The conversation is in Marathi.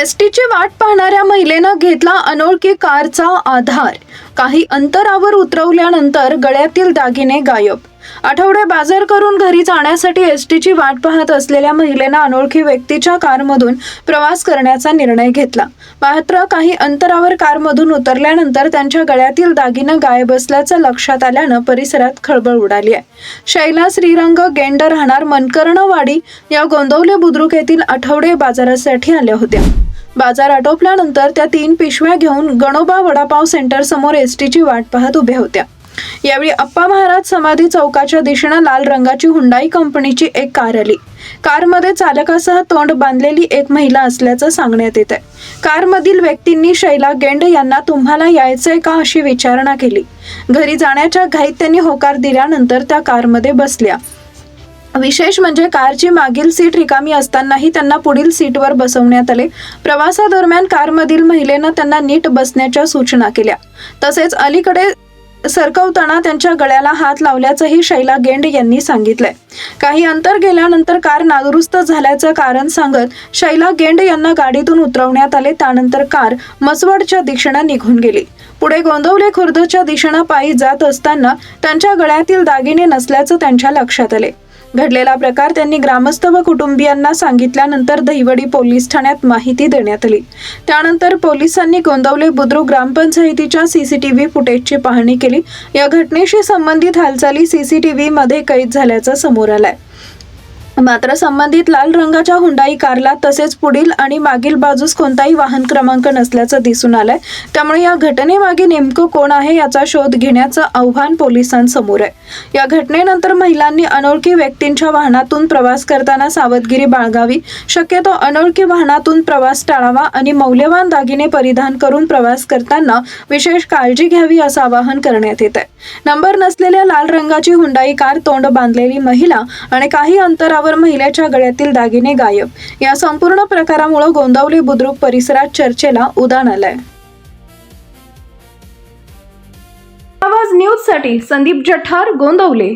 एसटीची वाट पाहणाऱ्या महिलेनं घेतला अनोळखी कारचा आधार. काही अंतरावर उतरवल्यानंतर गळ्यातील दागिने गायब. आठवडे बाजार करून घरी जाण्यासाठी एसटीची वाट पाहत असलेल्या महिलेनं अनोळखी व्यक्तीच्या कारमधून प्रवास करण्याचा निर्णय घेतला. मात्र काही अंतरावर कारमधून उतरल्यानंतर त्यांच्या गळ्यातील दागिने गायब असल्याचं लक्षात आल्यानं परिसरात खळबळ उडाली आहे. शैला श्रीरंग गेंड राहणार मनकर्णवाडी या गोंदवले बुद्रुक येथील आठवडे बाजारासाठी आल्या होत्या. बाजार आटोपल्यानंतर त्या 3 पिशव्या घेऊन गणोबा वडापाव सेंटर समोर एसटीची वाट पाहत उभ्या होत्या. यावेळी अप्पा महाराज समाधी चौकाच्या दिशेनं लाल रंगाची हुंडाई कंपनीची एक कार आली. कारमध्ये चालकासह तोंड बांधलेली एक महिला असल्याचं सांगण्यात येत आहे. कारमधील व्यक्तींनी शैला गेंड यांना तुम्हाला यायचंय का अशी विचारणा केली. घरी जाण्याच्या घाईत त्यांनी होकार दिल्यानंतर त्या कारमध्ये बसल्या. विशेष म्हणजे कारची मागील सीट रिकामी असतानाही त्यांना पुढील सीटवर बसवण्यात आले. प्रवासादरम्यान कारमधील महिलेनं त्यांना नीट बसण्याच्या सूचना केल्या. तसेच अलीकडे सरकवताना त्यांच्या गळ्याला हात लावल्याचंही शैला गेंड यांनी सांगितलंय. काही अंतर गेल्यानंतर कार नादुरुस्त झाल्याचं कारण सांगत शैला गेंड यांना गाडीतून उतरवण्यात आले. त्यानंतर कार मसवडच्या दिशेनं निघून गेली. पुढे गोंदवले खुर्दच्या दिशेनं पायी जात असताना त्यांच्या गळ्यातील दागिने नसल्याचं त्यांच्या लक्षात आले. घडलेला प्रकार त्यांनी ग्रामस्थ व कुटुंबियांना सांगितल्यानंतर दहिवडी पोलीस ठाण्यात माहिती देण्यात आली. त्यानंतर पोलिसांनी गोंदवले बुद्रुक ग्रामपंचायतीच्या सीसीटीव्ही फुटेजची पाहणी केली. या घटनेशी संबंधित हालचाली सीसीटीव्ही मध्ये कैद झाल्याचं समोर आलंय. मात्र संबंधित लाल रंगाच्या हुंडाई कारला तसेच पुढील आणि मागील बाजूस कोणताही वाहन क्रमांक नसल्याचं दिसून आलंय. त्यामुळे या घटनेमागे नेमकं कोण आहे याचा शोध घेण्याचं आव्हान पोलिसांसमोर आहे. या घटनेनंतर महिलांनी अनोळखी व्यक्तींच्या वाहनातून प्रवास करताना सावधगिरी बाळगावी. शक्यतो अनोळखी वाहनातून प्रवास टाळावा आणि मौल्यवान दागिने परिधान करून प्रवास करताना विशेष काळजी घ्यावी असं आवाहन करण्यात येत आहे. नंबर नसलेल्या लाल रंगाची हुंडाई कार, तोंड बांधलेली महिला आणि काही अंतरावर महिलेच्या गळ्यातील दागिने गायब या संपूर्ण प्रकारामुळे गोंदवले बुद्रुक परिसरात चर्चेला उधाण आलंय. आवाज न्यूज साठी संदीप जठार, गोंदवले.